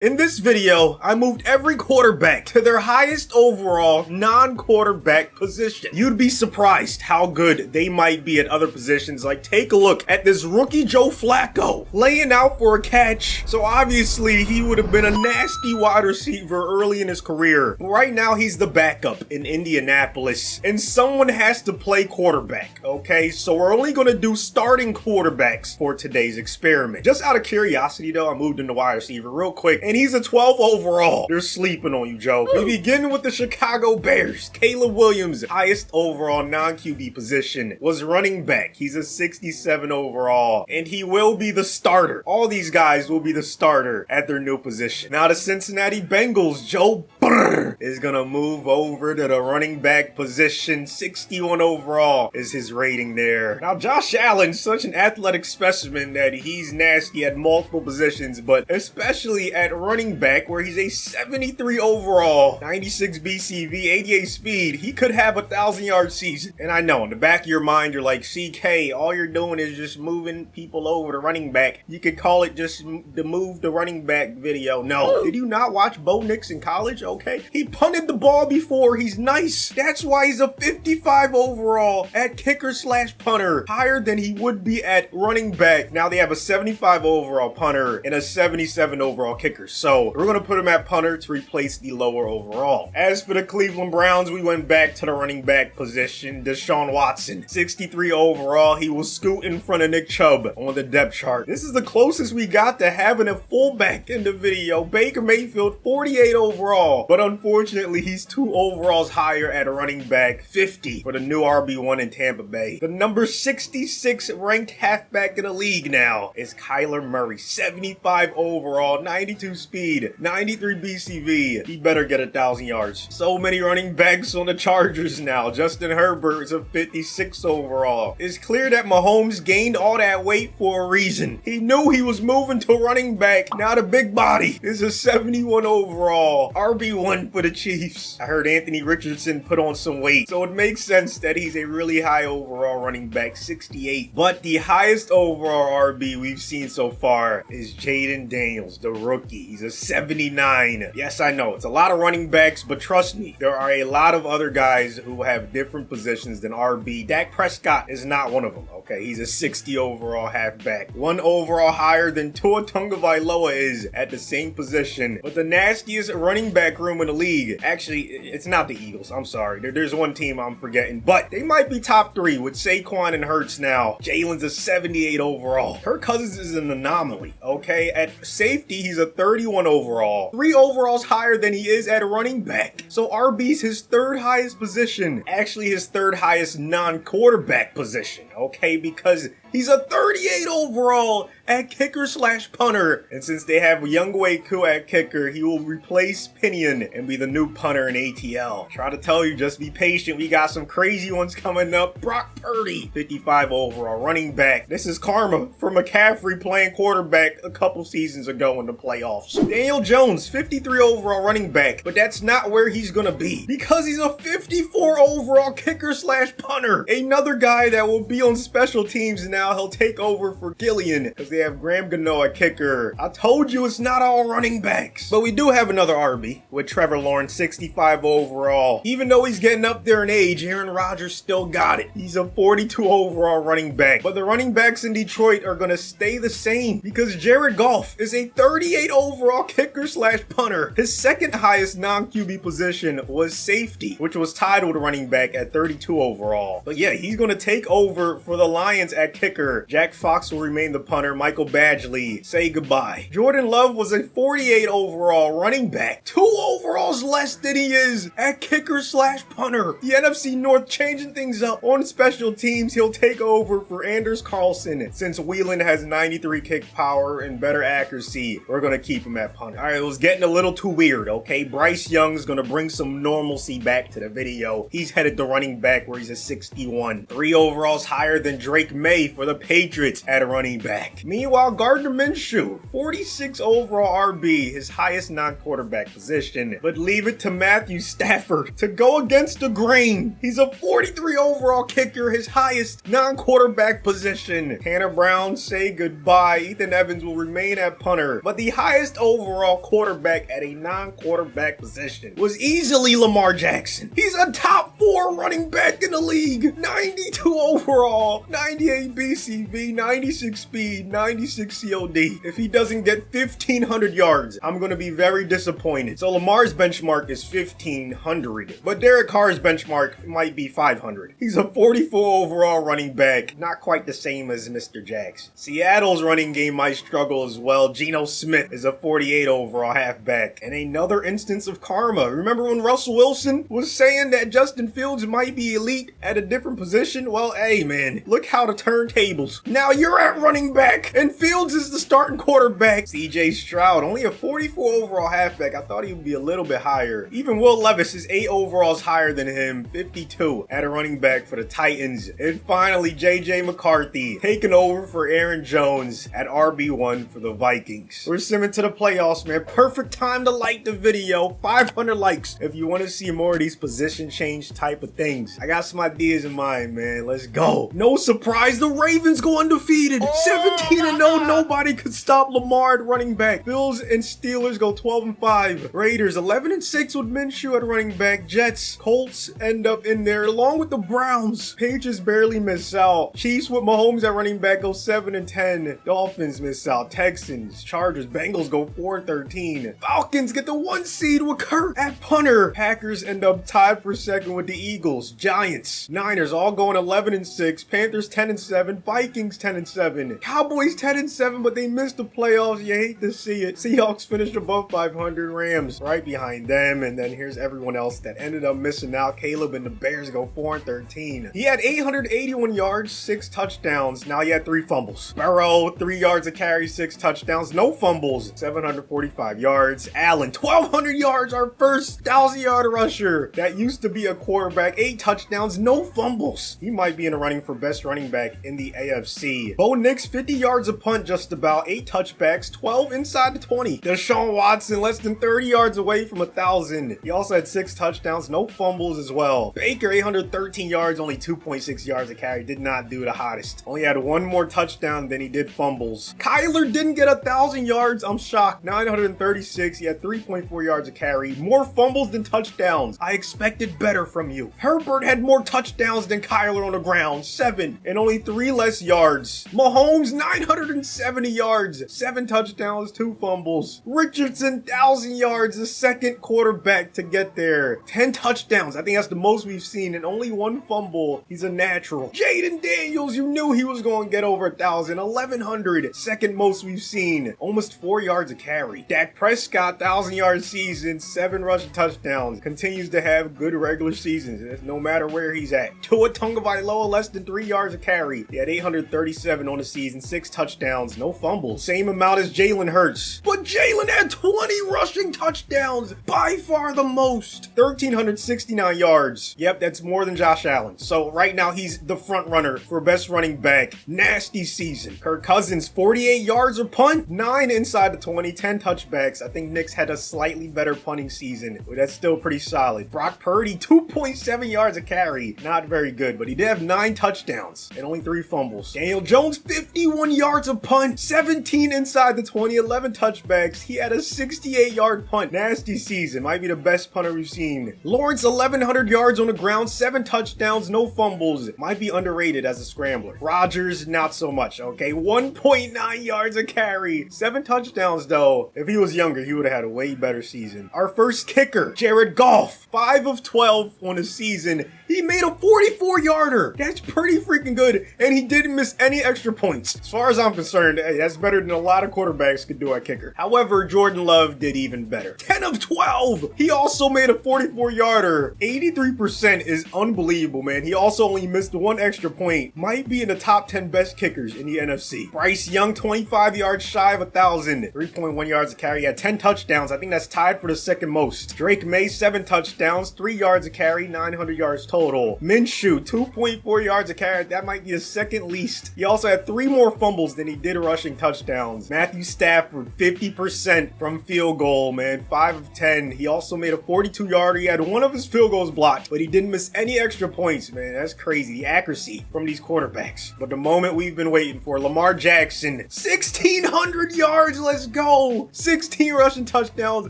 In this video, I moved every quarterback to their highest overall non-quarterback position. You'd be surprised how good they might be at other positions. Like, take a look at this rookie Joe Flacco laying out for a catch. So obviously, he would have been a nasty wide receiver early in his career. Right now, he's the backup in Indianapolis, and someone has to play quarterback, okay? So we're only gonna do starting quarterbacks for today's experiment. Just out of curiosity though, I moved into wide receiver real quick. And he's a 12 overall. They're sleeping on you, Joe. We begin with the Chicago Bears. Caleb Williams, highest overall non-QB position, was running back. He's a 67 overall, and he will be the starter. All these guys will be the starter at their new position. Now the Cincinnati Bengals, Joe Burr is gonna move over to the running back position. 61 overall is his rating there. Now Josh Allen's such an athletic specimen that he's nasty at multiple positions, but especially at running back, where he's a 73 overall, 96 BCV, 88 speed. He could have a 1,000-yard season. And I know in the back of your mind you're like, CK, all you're doing is just moving people over to running back. You could call it just the move the running back video. No, did you not watch Bo Nix in college? Okay, he punted the ball before. He's nice. That's why he's a 55 overall at kicker slash punter, higher than he would be at running back. Now they have a 75 overall punter and a 77 overall kicker. So we're going to put him at punter to replace the lower overall. As for the Cleveland Browns, we went back to the running back position. Deshaun Watson, 63 overall. He will scoot in front of Nick Chubb on the depth chart. This is the closest we got to having a fullback in the video. Baker Mayfield, 48 overall. But unfortunately, he's 2 overalls higher at a running back, 50 for the new RB1 in Tampa Bay. The number 66 ranked halfback in the league now is Kyler Murray, 75 overall, 92 speed, 93 BCV. He better get 1,000 yards. So many running backs on the Chargers now. Justin Herbert is a 56 overall. It's clear that Mahomes gained all that weight for a reason. He knew he was moving to running back. Now the big body is a 71 overall, RB1 for the Chiefs. I heard Anthony Richardson put on some weight, so it makes sense that he's a really high overall running back, 68. But the highest overall RB we've seen so far is Jaden Daniels, the rookie. He's a 79. Yes, I know, it's a lot of running backs, but trust me, there are a lot of other guys who have different positions than RB. Dak Prescott is not one of them, okay? He's a 60 overall halfback. 1 overall higher than Tua Tagovailoa is at the same position. But the nastiest running back room in the league, actually, it's not the Eagles. I'm sorry. There's one team I'm forgetting, but they might be top 3 with Saquon and Hurts now. Jalen's a 78 overall. Kirk Cousins is an anomaly, okay? At safety, he's a 31 overall. 3 overalls higher than he is at running back. So RB's his 3rd highest position. Actually, his 3rd highest non-quarterback position, okay? Because he's a 38 overall at kicker slash punter. And since they have Younghoe Koo at kicker, he will replace Pinion and be the new punter in ATL. Try to tell you, just be patient. We got some crazy ones coming up. Brock Purdy, 55 overall running back. This is karma for McCaffrey playing quarterback a couple seasons ago in the playoffs. Daniel Jones, 53 overall running back, but that's not where he's gonna be because he's a 54 overall kicker slash punter. Another guy that will be on special teams now. He'll take over for Gillian because they have Graham Gano at kicker. I told you it's not all running backs. But we do have another RB with Trevor Lawrence, 65 overall. Even though he's getting up there in age, Aaron Rodgers still got it. He's a 42 overall running back. But the running backs in Detroit are going to stay the same because Jared Goff is a 38 overall kicker slash punter. His 2nd highest non-QB position was safety, which was tied with running back at 32 overall. But yeah, he's going to take over for the Lions at kicker. Jack Fox will remain the punter. Michael Badgley, say goodbye. Jordan Love was a 48 overall running back. 2 overalls less than he is at kicker slash punter. The NFC North changing things up. On special teams, he'll take over for Anders Carlson. Since Whelan has 93 kick power and better accuracy, we're going to keep him at punter. All right, it was getting a little too weird, okay? Bryce Young's going to bring some normalcy back to the video. He's headed to running back where he's a 61. 3 overalls higher than Drake May, for the Patriots at running back. Meanwhile, Gardner Minshew, 46 overall RB, his highest non-quarterback position. But leave it to Matthew Stafford to go against the grain. He's a 43 overall kicker, his highest non-quarterback position. Hannah Brown, say goodbye. Ethan Evans will remain at punter. But the highest overall quarterback at a non-quarterback position was easily Lamar Jackson. He's a top 4 running back in the league. 92 overall, 98 BCV, 96 speed, 96 COD. If he doesn't get 1,500 yards, I'm going to be very disappointed. So Lamar's benchmark is 1,500, but Derek Carr's benchmark might be 500. He's a 44 overall running back, not quite the same as Mr. Jackson. Seattle's running game might struggle as well. Geno Smith is a 48 overall halfback, and another instance of karma. Remember when Russell Wilson was saying that Justin Fields might be elite at a different position? Well, hey man, look how the turntables. Now you're at running back, and Fields is the starting quarterback. CJ Stroud, only a 44 overall halfback. I thought he would be a little bit higher. Even Will Levis is 8 overalls higher than him, 52 at a running back for the Titans. And finally, JJ McCarthy taking over for Aaron Jones at RB1 for the Vikings. We're simming to the playoffs, man. Perfect time to like the video. 500 likes if you want to see more of these position change type of things. I got some ideas in mind, man. Let's go. No surprise, the Ravens go undefeated. 17-0. Nobody could stop Lamar at running back. Bills and Steelers go 12-5. Raiders 11-6 with Minshew at running back. Jets, Colts end up in there along with the Browns. Patriots barely miss out. Chiefs with Mahomes at running back go 7-10. Dolphins miss out. Texans, Chargers, Bengals go 4-13. Falcons get the 1 seed with Kirk at punter. Packers end up tied for second with the Eagles. Giants, Niners all going 11-6. Panthers 10-7. Vikings 10-7. Cowboys 10-7, but they missed the playoffs. You hate to see it. Seahawks finished above 500. Rams right behind them, and then here's everyone else that ended up missing out. Caleb and the Bears go 4-13. He had 881 yards, 6 touchdowns. Now he had 3 fumbles. Burrow, 3 yards a carry, 6 touchdowns, no fumbles, 745 yards. Allen, 1,200 yards, our first 1,000-yard rusher. That used to be a quarterback, 8 touchdowns, no fumbles. He might be in the running for best running back in the AFC. Bo Nix, 50 yards a punt, just about, 8 touchbacks, 12 inside the 20. Deshaun Watson, less than 30 yards away from 1,000. He also had 6 touchdowns, no fumbles as well. Baker, 813 yards, only 2.6 yards a carry, did not do the hottest. Only had 1 more touchdown than he did fumbles. Kyler didn't get 1,000 yards, I'm shocked. 936, he had 3.4 yards a carry, more fumbles than touchdowns. I expected better from you. Herbert had more touchdowns than Kyler on the ground, 7, and only 3 less yards. Mahomes, 970 yards, 7 touchdowns, 2 fumbles. Richardson, 1,000 yards, the second quarterback to get there. 10 touchdowns, I think that's the most we've seen, and only 1 fumble. He's a natural. Jaden Daniels, you knew he was going to get over 1,000, 1,100, second most we've seen. Almost 4 yards a carry. Dak Prescott, 1,000-yard season, 7 rushing touchdowns. Continues to have good regular seasons, no matter where he's at. Tua Tagovailoa, less than 3 yards a carry. He had 837 on the season, 6 touchdowns, no fumbles. Same amount as Jalen Hurts. But Jalen had 20 rushing touchdowns, by far the most. 1,369 yards. Yep, that's more than Josh Allen. So right now he's the front runner for best running back. Nasty season. Kirk Cousins, 48 yards a punt, 9 inside the 20, 10 touchbacks. I think Knicks had a slightly better punting season, but that's still pretty solid. Brock Purdy, 2.7 yards a carry. Not very good, but he did have 9 touchdowns and only 3 fumbles. Daniel Jones, 51 yards a punt, 17 inside the 20, 11 touchbacks. He had a 68-yard punt. Nasty season. Might be the best punter we've seen. Lawrence, 1,100 yards on the ground, 7 touchdowns, no fumbles. Might be underrated as a scrambler. Rodgers, not so much, okay? 1.9 yards a carry, 7 touchdowns though. If he was younger, he would have had a way better season. Our first kicker, Jared Goff, 5 of 12 on the season. He made a 44-yarder. That's pretty freaking good, and he didn't miss any extra points. As far as I'm concerned, hey, that's better than a lot of quarterbacks could do at kicker. However, Jordan Love Love did even better. 10 of 12. He also made a 44-yarder. 83% is unbelievable, man. He also only missed one extra point. Might be in the top 10 best kickers in the NFC. Bryce Young, 25 yards shy of 1,000. 3.1 yards a carry. He had 10 touchdowns. I think that's tied for the second most. Drake May, 7 touchdowns, 3 yards a carry, 900 yards total. Minshew, 2.4 yards a carry. That might be the second least. He also had 3 more fumbles than he did rushing touchdowns. Matthew Stafford, 50% from field goal, man. 5 of 10. He also made a 42-yarder. He had one of his field goals blocked, but he didn't miss any extra points, man. That's crazy. The accuracy from these quarterbacks. But the moment we've been waiting for, Lamar Jackson, 1,600 yards. Let's go. 16 rushing touchdowns.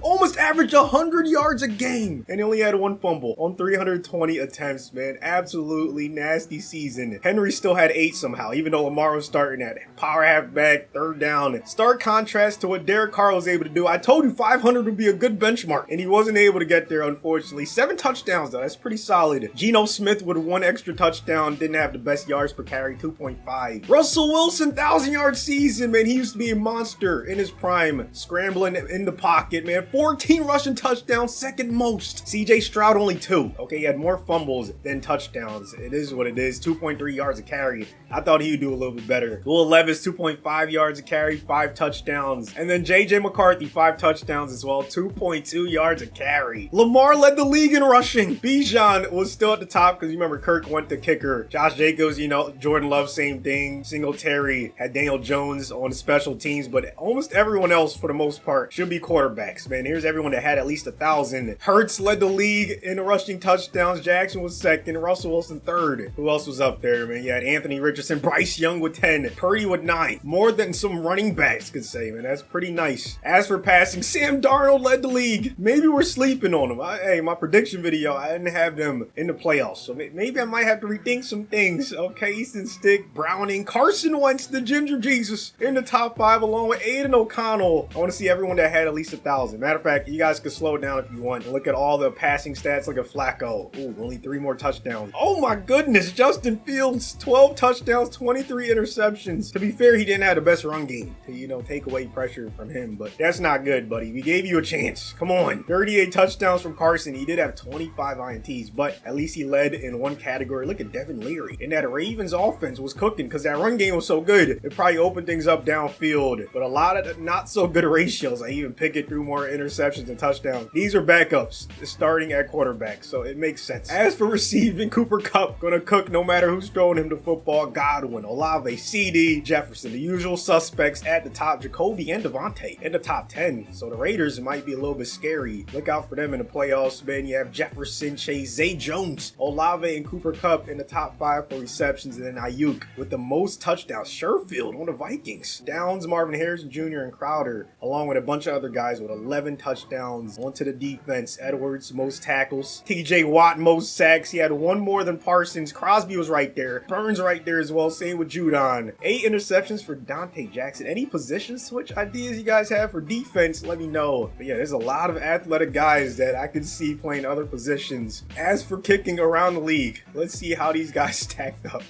Almost averaged 100 yards a game. And he only had 1 fumble on 320 attempts, man. Absolutely nasty season. Henry still had 8 somehow, even though Lamar was starting at power halfback, third down. Stark contrast to what Derek Carr was able to do. I told you 500 would be a good benchmark, and he wasn't able to get there, unfortunately. 7 touchdowns, though. That's pretty solid. Geno Smith with 1 extra touchdown. Didn't have the best yards per carry, 2.5. Russell Wilson, 1,000-yard season, man. He used to be a monster in his prime, scrambling in the pocket, man. 14 rushing touchdowns, second most. CJ Stroud, only 2. Okay, he had more fumbles than touchdowns. It is what it is. 2.3 yards a carry. I thought he would do a little bit better. Will Levis, 2.5 yards a carry, 5 touchdowns. And then JJ McCarthy, 5 touchdowns as well, 2.2 yards a carry. Lamar led the league in rushing. Bijan was still at the top because you remember Kirk went to kicker. Josh Jacobs, you know, Jordan Love, same thing. Singletary had Daniel Jones on special teams, but almost everyone else for the most part should be quarterbacks, man. Here's everyone that had at least 1,000. Hurts led the league in rushing touchdowns. Jackson was second. Russell Wilson third. Who else was up there, man? You had Anthony Richardson, Bryce Young with 10, Purdy with 9. More than some running backs could say, man. That's pretty nice. As for passing, Sam Darnold led the league. Maybe we're sleeping on him. Hey, my prediction video, I didn't have them in the playoffs, so maybe I might have to rethink some things. Okay, Easton Stick, Browning, Carson Wentz, the Ginger Jesus, in the top 5 along with Aiden O'Connell. I want to see everyone that had at least 1,000. Matter of fact, you guys could slow it down if you want. Look at all the passing stats. Look at Flacco. Ooh, only 3 more touchdowns. Oh my goodness, Justin Fields, 12 touchdowns, 23 interceptions. To be fair, he didn't have the best run game to, you know, take away pressure from him, but that's not good, buddy. We gave you a chance. Come on. 38 touchdowns from Carson. He did have 25 INTs, but at least he led in one category. Look at Devin Leary. And that Ravens offense was cooking because that run game was so good. It probably opened things up downfield, but a lot of the not so good ratios. I even Pickett threw more interceptions than touchdowns. These are backups starting at quarterback, so it makes sense. As for receiving, Cooper Kupp gonna cook no matter who's throwing him the football. Godwin, Olave, CD, Jefferson, the usual suspects at the top. Jacoby and Devontae in the top 10. So the Raiders might be a little bit scary. Look out for them in the playoffs, man. You have Jefferson, Chase, Zay Jones, Olave, and Cooper Kupp in the top 5 for receptions, and then Ayuk with the most touchdowns. Sherfield on the Vikings. Downs, Marvin Harrison Jr., and Crowder, along with a bunch of other guys with 11 touchdowns. Onto the defense. Edwards, most tackles. TJ Watt, most sacks. He had 1 more than Parsons. Crosby was right there. Burns right there as well. Same with Judon. 8 interceptions for Dante Jackson. Any position switch ideas you guys have for defense, let me know. But yeah, there's a lot of athletic guys that I could see playing other positions. As for kicking around the league, let's see how these guys stacked up.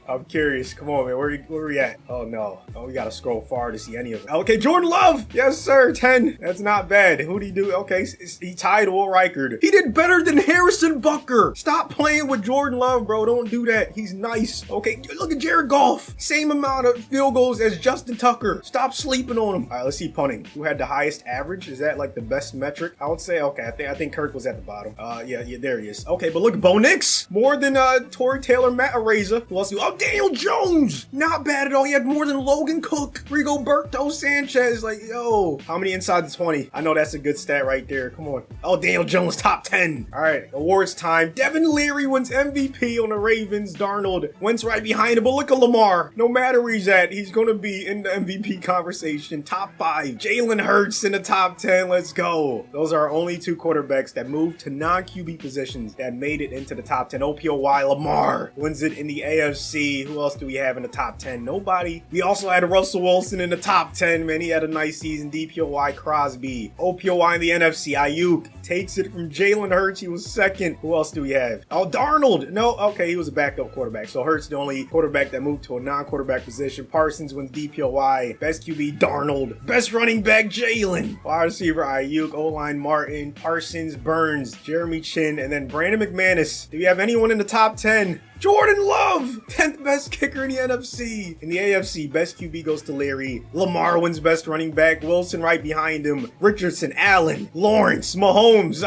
I'm curious. Come on, man. Where are we at? Oh, no. Oh, we got to scroll far to see any of it. Okay, Jordan Love. Yes, sir. 10. That's not bad. Who'd he do? Okay, he tied Will Reichard. He did better than Harrison Butker. Stop playing with Jordan Love, bro. Don't do that. He's nice. Okay, look at Jared Goff. Same amount of field goals as Justin Tucker. Stop sleeping on him. All right, let's see punting. Who had the highest average? Is that like the best metric? I would say, okay, I think Kirk was at the bottom. Yeah, there he is. Okay, but look, Bo Nix. More than Torrey Taylor, Matt Araiza. Who else? Oh, Daniel Jones. Not bad at all. He had more than Logan Cook, Rigoberto Sanchez. Like, yo, how many inside the 20? I know that's a good stat right there. Come on. Oh, Daniel Jones, top 10. All right, awards time. Devin Leary wins MVP on the Ravens. Darnold wins right behind him. But look at Lamar. No matter where he's at, he's going to be in the MVP conversation. Top 5. Jalen Hurts in the top 10. Let's go. Those are our only 2 quarterbacks that moved to non-QB positions that made it into the top 10. OPOY, Lamar wins it in the AFC. Who else do we have in the top 10? Nobody. We also had Russell Wilson in the top 10, man. He had a nice season. DPOY, Crosby. OPOY in the NFC, Ayuk, takes it from Jalen Hurts. He was second. Who else do we have? Oh, Darnold. No, okay, he was a backup quarterback. So Hurts, the only quarterback that moved to a non-quarterback position. Parsons wins DPOI. Best QB, Darnold. Best running back, Jalen. Wide receiver, Ayuk. O-line, Martin. Parsons, Burns, Jeremy Chin, and then Brandon McManus. Do we have anyone in the top 10? Jordan Love, 10th best kicker in the NFC. In the AFC, best QB goes to Larry. Lamar wins best running back. Wilson right behind him. Richardson, Allen, Lawrence, Mahomes,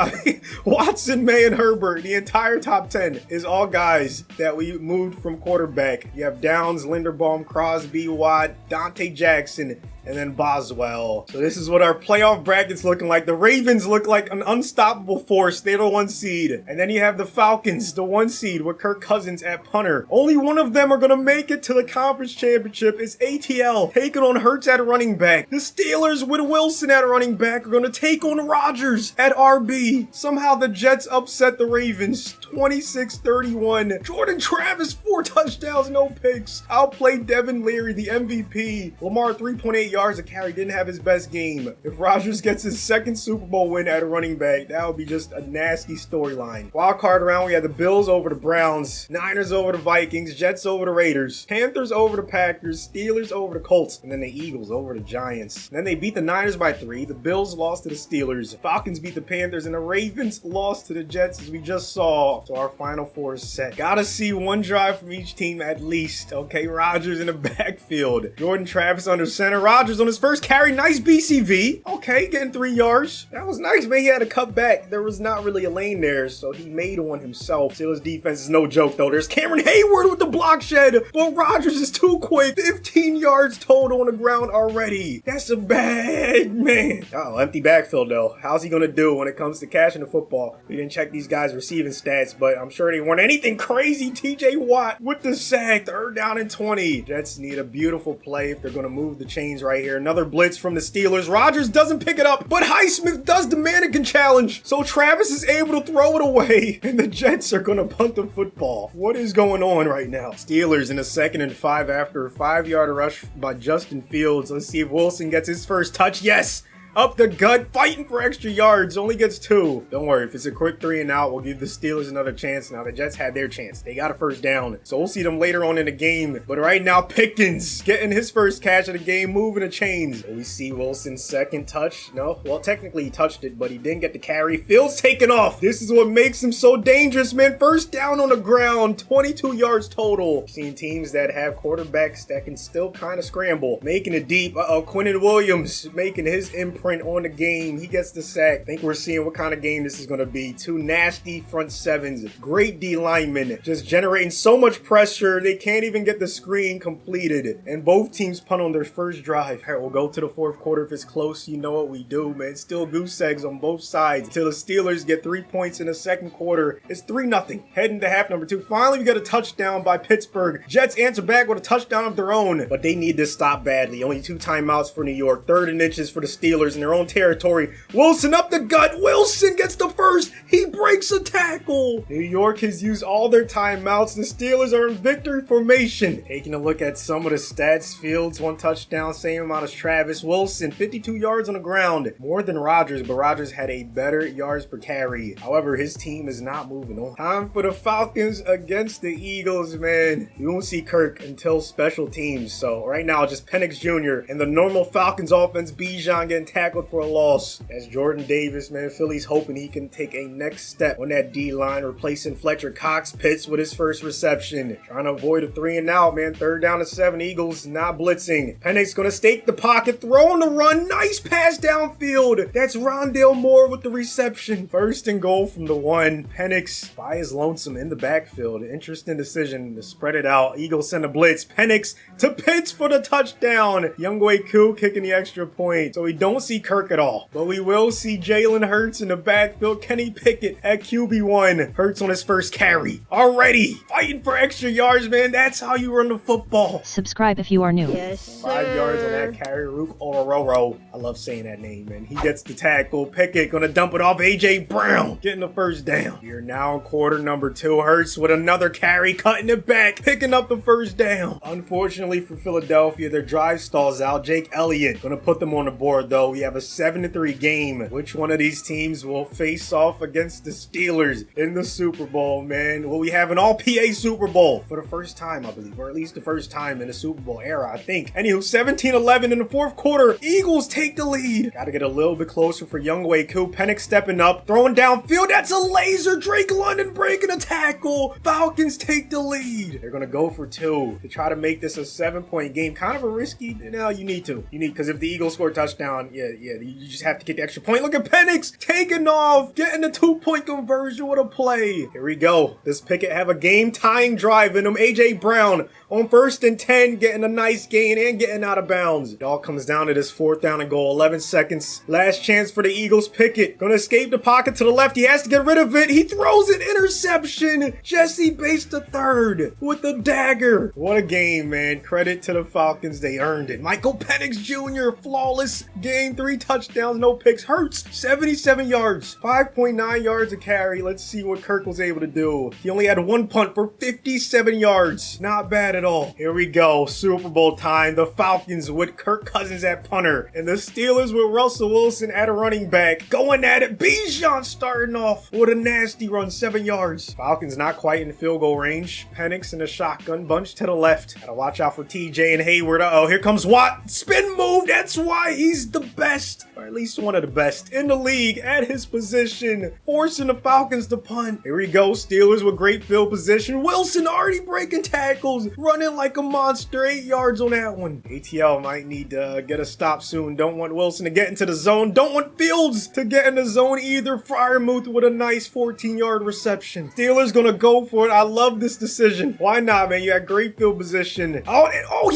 Watson, May, and Herbert. The entire top 10 is all guys that we moved from quarterback. You have Downs, Linderbaum, Crosby, Watt, Dante Jackson, and then Boswell. So this is what our playoff bracket's looking like. The Ravens look like an unstoppable force. They're the 1 seed. And then you have the Falcons, the 1 seed with Kirk Cousins at punter. Only one of them are going to make it to the conference championship. It's ATL taking on Hurts at running back. The Steelers with Wilson at running back are going to take on Rodgers at RB. Somehow the Jets upset the Ravens 26-31. Jordan Travis, 4 touchdowns, no picks. Outplayed Devin Leary, the MVP. Lamar, 3.8 yards a carry, didn't have his best game. If Rodgers gets his second Super Bowl win at a running back, that would be just a nasty storyline. Wild card round, we had the Bills over the Browns, Niners over the Vikings, Jets over the Raiders, Panthers over the Packers, Steelers over the Colts, and then the Eagles over the Giants. And then they beat the Niners by 3, the Bills lost to the Steelers, Falcons beat the Panthers, and the Ravens lost to the Jets, as we just saw. So our final 4 is set. Gotta see 1 drive from each team at least. Okay, Rodgers in the backfield, Jordan Travis under center. Rodgers on his first carry, nice BCV. Okay, getting 3 yards. That was nice, man. He had to cut back. There was not really a lane there, so he made one himself. Steelers defense is no joke, though. There's Cameron Hayward with the block shed, but Rodgers is too quick. 15 yards total on the ground already. That's a bad man. Oh, empty backfield, though. How's he going to do when it comes to catching the football? We didn't check these guys' receiving stats, but I'm sure they weren't anything crazy. TJ Watt with the sack. 3rd down and 20. Jets need a beautiful play if they're going to move the chains right here. Another blitz from the Steelers. Rodgers doesn't pick it up, but Highsmith does the mannequin challenge. So Travis is able to throw it away, and the Jets are going to punt the football. What is going on right now? Steelers in a 2nd and 5 after a 5-yard rush by Justin Fields. Let's see if Wilson gets his first touch. Yes! Up the gut, fighting for extra yards, only gets 2. Don't worry, if it's a quick 3 and out, we'll give the Steelers another chance. Now, the Jets had their chance. They got a first down, so we'll see them later on in the game. But right now, Pickens getting his first catch of the game, moving the chains. So we see Wilson's second touch. No, well, technically he touched it, but he didn't get the carry. Fields taking off. This is what makes him so dangerous, man. First down on the ground, 22 yards total. Seen teams that have quarterbacks that can still kind of scramble, making it deep. Quinnen Williams making his imprint on the game. He gets the sack. I think we're seeing what kind of game this is going to be. 2 nasty front sevens. Great D linemen. Just generating so much pressure. They can't even get the screen completed. And both teams punt on their first drive. All right, we'll go to the 4th quarter. If it's close, you know what we do, man. Still goose eggs on both sides until the Steelers get 3 points in the 2nd quarter. It's 3-0. Heading to half number 2. Finally, we got a touchdown by Pittsburgh. Jets answer back with a touchdown of their own, but they need this stop badly. Only 2 timeouts for New York. 3rd and inches for the Steelers in their own territory. Wilson up the gut. Wilson gets the first. He breaks a tackle. New York has used all their timeouts. The Steelers are in victory formation. Taking a look at some of the stats. Fields, 1 touchdown, same amount as Travis. Wilson, 52 yards on the ground. More than Rodgers, but Rodgers had a better yards per carry. However, his team is not moving on. Time for the Falcons against the Eagles, man. You won't see Kirk until special teams. So right now, just Penix Jr. and the normal Falcons offense. Bijan getting tackled for a loss. That's Jordan Davis, man. Philly's hoping he can take a next step on that D-line, replacing Fletcher Cox. Pitts with his first reception. Trying to avoid a 3 and out, man. 3rd down and 7. Eagles not blitzing. Penix gonna stake the pocket, throw on the run. Nice pass downfield. That's Rondale Moore with the reception. 1st and goal from the 1. Penix by his lonesome in the backfield. Interesting decision to spread it out. Eagles send a blitz. Penix to Pitts for the touchdown. Ckbirds kicking the extra point. So we don't see Kirk at all, but we will see Jalen Hurts in the backfield. Kenny Pickett at QB1. Hurts on his first carry. Already fighting for extra yards, man. That's how you run the football. Subscribe if you are new. Yes, sir. 5 yards on that carry. Rook Ororo. I love saying that name, man. He gets the tackle. Pickett gonna dump it off AJ Brown. Getting the first down. You're now in quarter number 2. Hurts with another carry, cutting it back, picking up the first down. Unfortunately for Philadelphia, their drive stalls out. Jake Elliott gonna put them on the board, though. we have a 7-3 game. Which one of these teams will face off against the Steelers in the Super Bowl, man? Well, we have an all-PA Super Bowl for the first time, I believe, or at least the first time in the Super Bowl era, I think. Anywho, 17-11 in the fourth quarter. Eagles take the lead. Gotta get a little bit closer for young ऊOther. Penix stepping up, throwing downfield. That's a laser. Drake London breaking a tackle. Falcons take the lead. They're gonna go for 2 to try to make this a 7-point game. Kind of a risky. No, you need to. Because if the Eagles score a touchdown, you just have to get the extra point. Look at Penix taking off, getting the 2-point conversion with a play. Here we go. Does Pickett have a game-tying drive in him? A.J. Brown on 1st and 10, getting a nice gain and getting out of bounds. It all comes down to this 4th down and goal. 11 seconds. Last chance for the Eagles. Pickett gonna escape the pocket to the left. He has to get rid of it. He throws an interception. Jesse Bates the third with the dagger. What a game, man. Credit to the Falcons. They earned it. Michael Penix Jr. flawless game. 3 touchdowns, no picks. Hurts 77 yards, 5.9 yards a carry. Let's see what Kirk was able to do. He only had 1 punt for 57 yards. Not bad at all. Here we go. Super Bowl time. The Falcons with Kirk Cousins at punter and the Steelers with Russell Wilson at a running back. Going at it. Bijan starting off with a nasty run, 7 yards. Falcons not quite in field goal range. Penix in the shotgun bunch to the left. Gotta watch out for TJ and Hayward. Uh-oh, here comes Watt. Spin move. That's why he's the best, or at least one of the best in the league at his position, forcing the Falcons to punt. Here we go. Steelers with great field position. Wilson already breaking tackles, running like a monster. 8 yards on that one. ATL might need to get a stop soon. Don't want Wilson to get into the zone. Don't want Fields to get in the zone either. Freiermuth with a nice 14-yard reception. Steelers gonna go for it. I love this decision. Why not, man? You had great field position.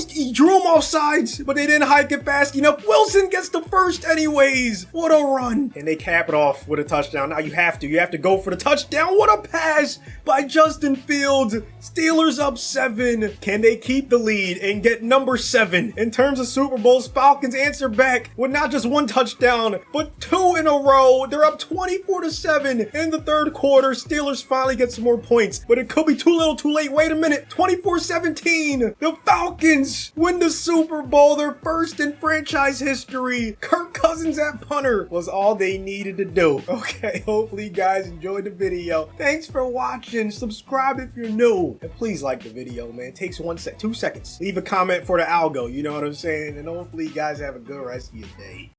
He drew him off sides, but they didn't hike it fast enough. Wilson gets the first anyways. What a run. And they cap it off with a touchdown. Now you have to go for the touchdown. What a pass by Justin Fields. Steelers up 7. Can they keep the lead and get number 7? In terms of Super Bowls, Falcons answer back with not just 1 touchdown, but 2 in a row. They're up 24-7 in the 3rd quarter. Steelers finally get some more points, but it could be too little too late. Wait a minute. 24-17. The Falcons win the Super Bowl, their first in franchise history. Kirk Cousins at punter was all they needed to do. Okay, hopefully you guys enjoyed the video. Thanks for watching. Subscribe if you're new. And please like the video, man. It takes 2 seconds. Leave a comment for the algo, you know what I'm saying? And hopefully you guys have a good rest of your day.